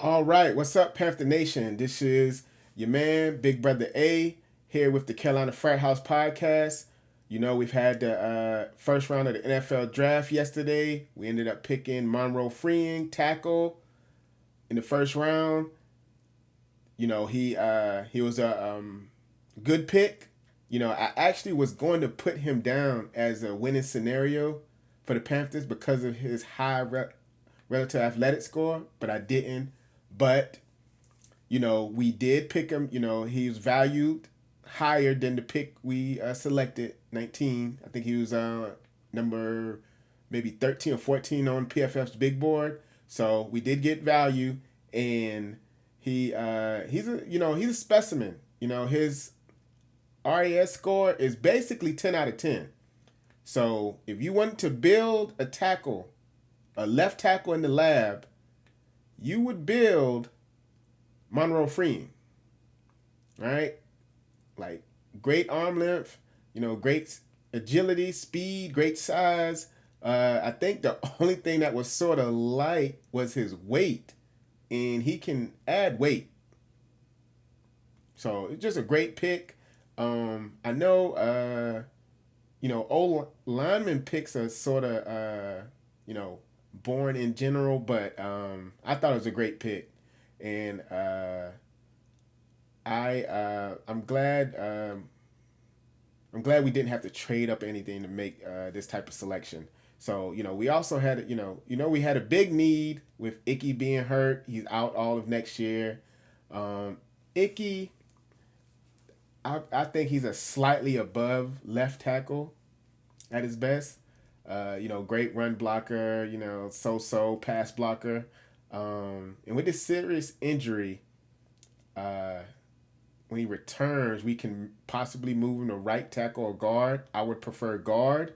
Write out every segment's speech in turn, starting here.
All right, what's up, Panther Nation? This is your man, Big Brother A, here with the Carolina Frat House podcast. You know, we've had the first round of the NFL draft yesterday. We ended up picking Monroe Freeing, tackle, in the first round. You know, he was a good pick. You know, I actually was going to put him down as a winning scenario for the Panthers because of his high relative athletic score, but I didn't. But we did pick him. He was valued higher than the pick we selected, 19. I think he was number maybe 13 or 14 on PFF's big board. So we did get value, and he's a specimen. His RAS score is basically 10 out of 10. So if you want to build a left tackle in the lab, you would build Monroe Freeing, right? Like great arm length, great agility, speed, great size. I think the only thing that was sort of light was his weight, and he can add weight. So it's just a great pick. I know, old lineman picks are sort of, born in general, but I thought it was a great pick, and I'm glad we didn't have to trade up anything to make this type of selection. So we also had we had a big need with Icky being hurt. He's out all of next year. Icky, I think he's a slightly above left tackle at his best. Great run blocker, so pass blocker. And with this serious injury, when he returns, we can possibly move him to right tackle or guard. I would prefer guard.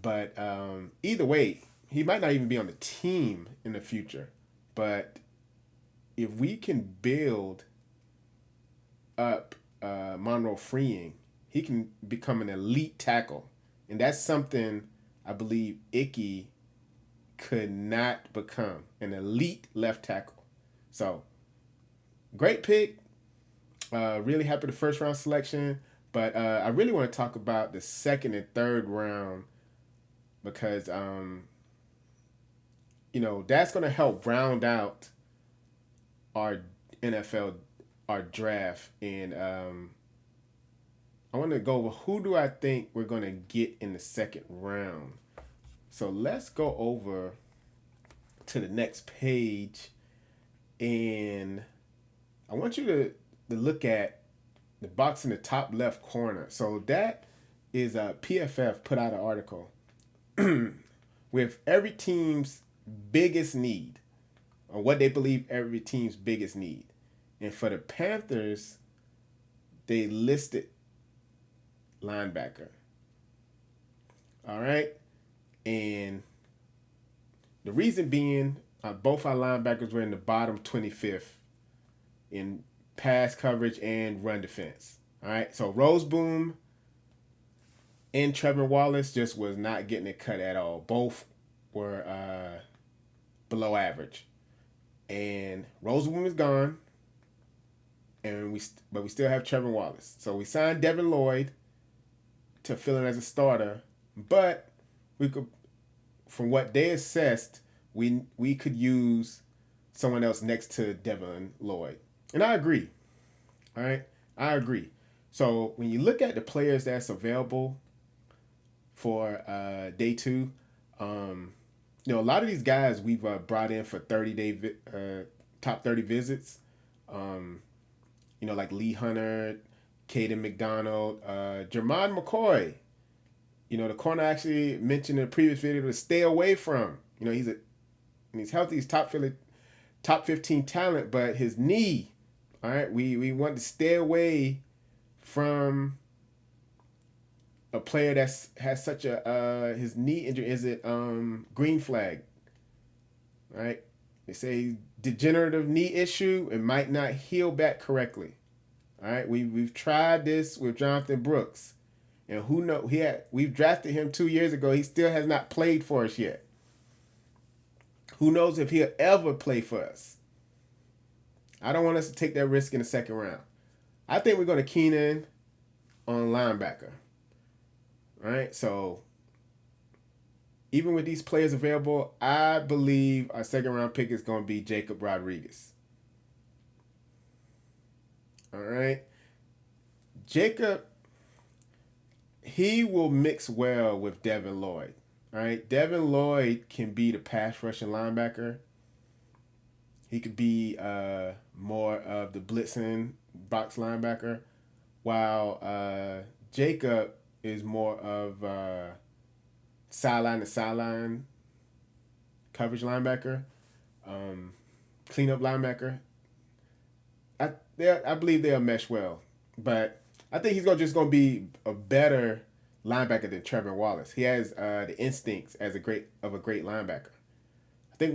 But either way, he might not even be on the team in the future. But if we can build up Monroe Freeing, he can become an elite tackle. And that's something I believe Icky could not become, an elite left tackle. So, great pick. Really happy with the first round selection. But I really want to talk about the second and third round because, that's going to help round out our NFL, our draft. And I want to go over who do I think we're going to get in the second round. So let's go over to the next page, and I want you to look at the box in the top left corner. So that is PFF put out an article with every team's biggest need, or what they believe every team's biggest need. And for the Panthers, they listed linebacker. All right. And the reason being, both our linebackers were in the bottom 25th in pass coverage and run defense. All right. So Roseboom and Trevor Wallace just was not getting it cut at all. Both were below average. And Roseboom is gone. But we still have Trevor Wallace. So we signed Devin Lloyd to fill in as a starter, but we could, from what they assessed, we could use someone else next to Devin Lloyd. And I agree. All right? I agree. So when you look at the players that's available for day two, a lot of these guys we've brought in for 30-day top 30 visits. Like Lee Hunter, Caden McDonald, Jermon McCoy. The corner actually mentioned in the previous video to stay away from. He's healthy, he's top 15 talent, but his knee, all right, we want to stay away from a player that has such a his knee injury. Is it green flag? Right? They say degenerative knee issue. It might not heal back correctly. All right, we've tried this with Jonathan Brooks, and who know we've drafted him 2 years ago. He still has not played for us yet. Who knows if he'll ever play for us? I don't want us to take that risk in the second round. I think we're going to keen in on linebacker. All right. So even with these players available, I believe our second round pick is going to be Jacob Rodriguez. All right. Jacob, he will mix well with Devin Lloyd. All right. Devin Lloyd can be the pass rushing linebacker. He could be more of the blitzing box linebacker, while Jacob is more of sideline to sideline coverage linebacker, cleanup linebacker. I believe they'll mesh well, but I think he's just going to be a better linebacker than Trevor Wallace. He has the instincts as a great linebacker. I think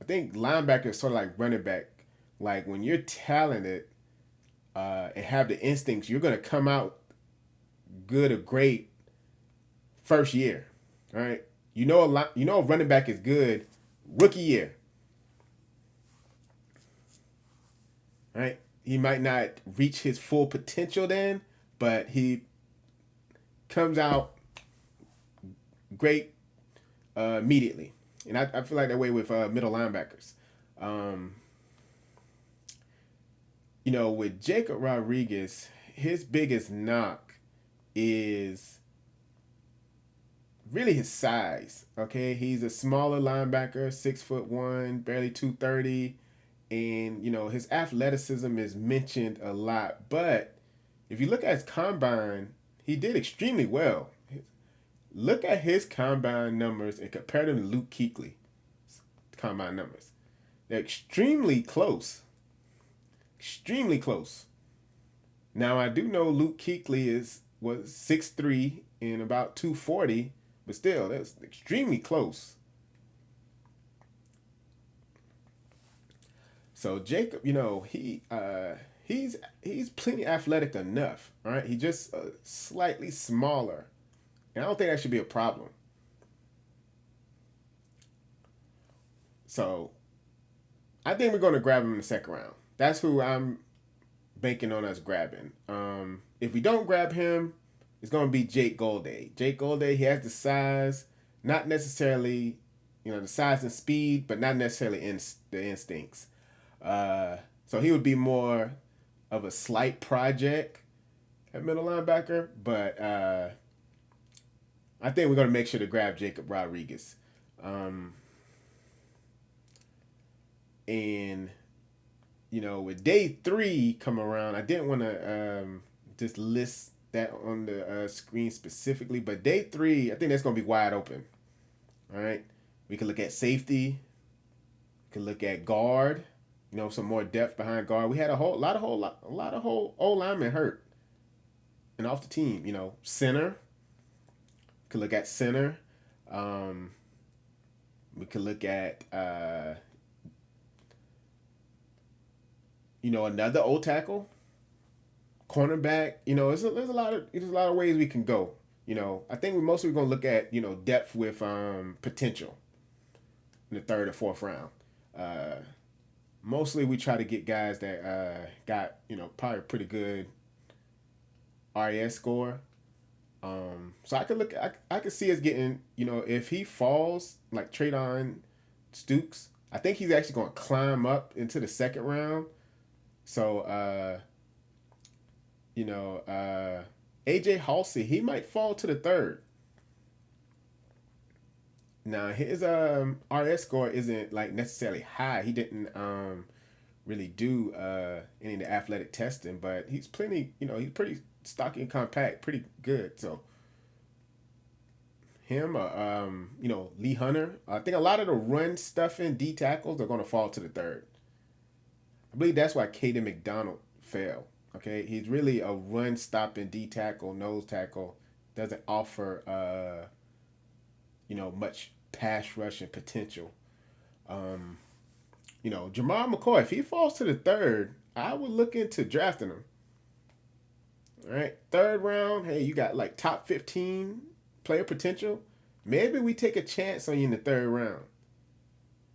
I think linebacker is sort of like running back. Like when you're talented and have the instincts, you're going to come out good or great first year. All right, you know a running back is good rookie year. Right, he might not reach his full potential then, but he comes out great immediately. And I feel like that way with middle linebackers. Um, with Jacob Rodriguez, his biggest knock is really his size. Okay, he's a smaller linebacker, 6'1", barely 230, and his athleticism is mentioned a lot. But if you look at his combine, he did extremely well. Look at his combine numbers and compare them to Luke Kuechly's combine numbers. They're extremely close. Extremely close. Now I do know Luke Kuechly was 6'3" and about 240, but still that's extremely close. So Jacob, he's plenty athletic enough. All right, he's just slightly smaller, and I don't think that should be a problem. So I think we're going to grab him in the second round. That's who I'm banking on us grabbing. If we don't grab him, it's going to be Jake Golday. Jake Golday, he has the size, not necessarily, the size and speed, but not necessarily the instincts. So he would be more of a slight project at middle linebacker, but I think we're going to make sure to grab Jacob Rodriguez. And with day 3 come around, I didn't want to just list that on the screen specifically, but day 3, I think that's going to be wide open. All right, we can look at safety, we can look at guard. Some more depth behind guard. We had a lot of old linemen hurt and off the team. Center. Could look at center. We could look at another old tackle, cornerback. There's a lot of ways we can go. I think we're mostly going to look at depth with potential in the 3rd or 4th round. Mostly we try to get guys that got probably a pretty good RAS score. So I could see us getting if he falls like Traydon Stukes, I think he's actually going to climb up into the 2nd round. So AJ Halsey, he might fall to the 3rd. Now his RS score isn't like necessarily high. He didn't really do any of the athletic testing, but he's plenty. He's pretty stocky and compact, pretty good. So him, Lee Hunter. I think a lot of the run stuffing D tackles are going to fall to the 3rd. I believe that's why Caden McDonald fell. Okay, he's really a run stopping D tackle, nose tackle. Doesn't offer much pass rushing potential. Jamal McCoy, if he falls to the 3rd, I would look into drafting him. All right, 3rd round, hey, you got like top 15 player potential. Maybe we take a chance on you in the 3rd round.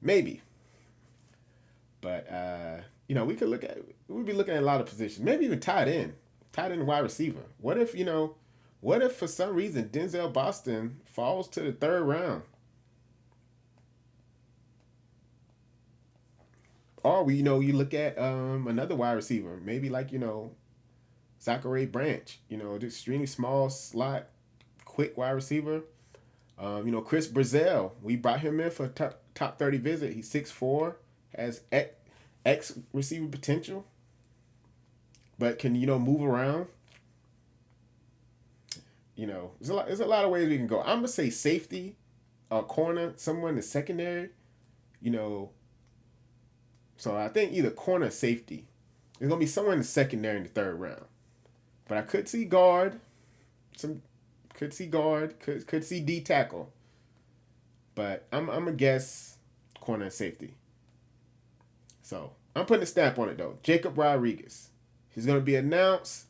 Maybe. But we'd be looking at a lot of positions, maybe even tied in wide receiver. What if for some reason Denzel Boston falls to the third round, or you look at another wide receiver, maybe like Zachary Branch, just extremely small slot, quick wide receiver. Chris Brazell, we brought him in for top 30 visit. He's 6'4", has X receiver potential, but can move around. There's a lot of ways we can go. I'm gonna say safety, corner, someone in the secondary. You know, so I think either corner or safety. There's gonna be someone in the secondary in the third round. But I could see guard, some could see guard, could see D tackle. But I'm gonna guess corner and safety. So I'm putting a stamp on it though. Jacob Rodriguez. He's gonna be announced,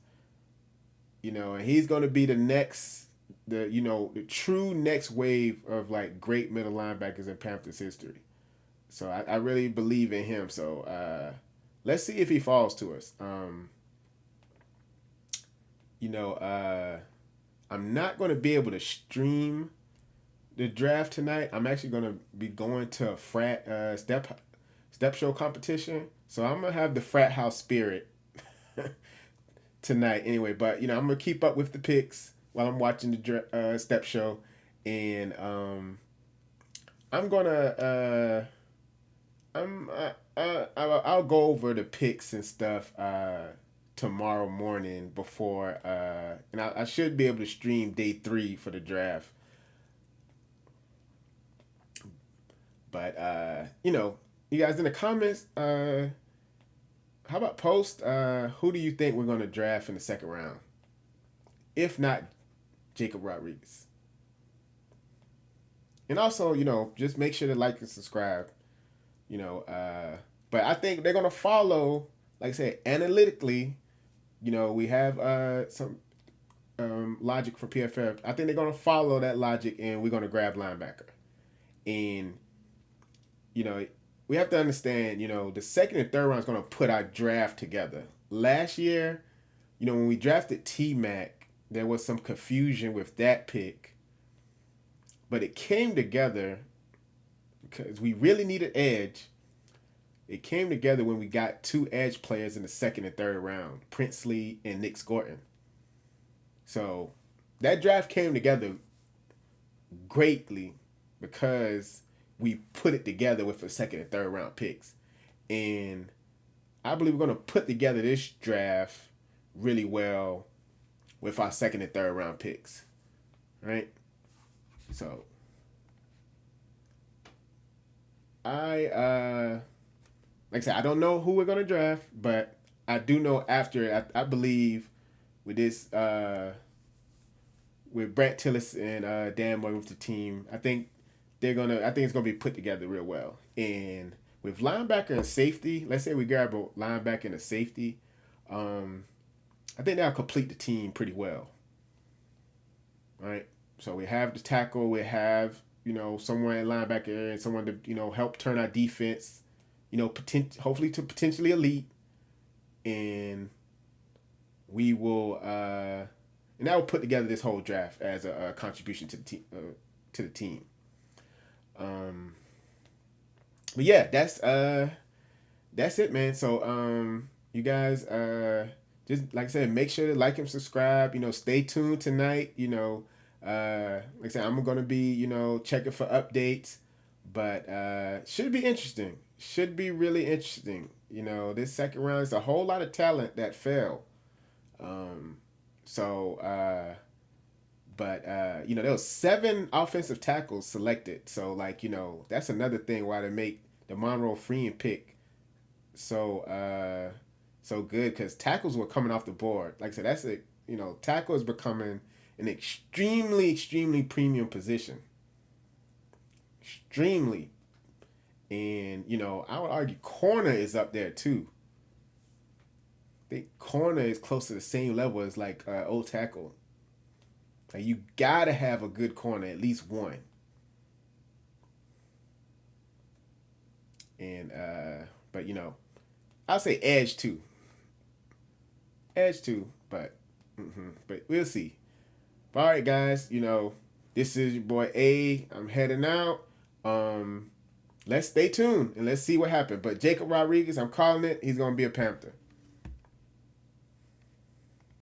and he's gonna be the true next wave of like great middle linebackers in Panthers history. So I really believe in him. So let's see if he falls to us. I'm not going to be able to stream the draft tonight. I'm actually going to be going to a frat step show competition. So I'm going to have the frat house spirit tonight anyway. But, I'm going to keep up with the picks while I'm watching the step show. And I'm going to... I'll go over the picks and stuff tomorrow morning before and I should be able to stream day 3 for the draft. But you guys in the comments, how about post who do you think we're going to draft in the second round? If not Jacob Rodriguez. And also, just make sure to like and subscribe. But I think they're gonna follow, like I said, analytically. We have some logic for PFF. I think they're gonna follow that logic, and we're gonna grab linebacker. And we have to understand, the second and third round is gonna put our draft together. Last year, when we drafted T-Mac, there was some confusion with that pick, but it came together because we really needed edge. It came together when we got 2 edge players in the second and third round, Princely and Nick Scorton. So that draft came together greatly because we put it together with the second and third round picks. And I believe we're going to put together this draft really well with our second and third round picks. Right? So like I said, I don't know who we're gonna draft, but I do know after I believe with this with Brett Tillis and Dan Moy with the team, I think it's gonna be put together real well. And with linebacker and safety, let's say we grab a linebacker and a safety, I think that'll complete the team pretty well. All right. So we have the tackle, we have someone at linebacker and someone to help turn our defense, hopefully to potentially elite, and we will and that will put together this whole draft as a contribution to the team. But yeah, that's it, man. So you guys just like I said, make sure to like and subscribe. Stay tuned tonight. Like I said, I'm gonna be checking for updates, but should be interesting. Should be really interesting. This second round is a whole lot of talent that fell. But there was 7 offensive tackles selected. So that's another thing why they make the Monroe Freeman pick so good, because tackles were coming off the board. Like I said, that's tackle is becoming an extremely, extremely premium position. Extremely. And, I would argue corner is up there too. I think corner is close to the same level as old tackle. Like, you gotta have a good corner, at least one. And but I'll say edge two. Edge two, but we'll see. But all right, guys, this is your boy A. I'm heading out. Let's stay tuned and let's see what happens. But Jacob Rodriguez, I'm calling it. He's gonna be a Panther.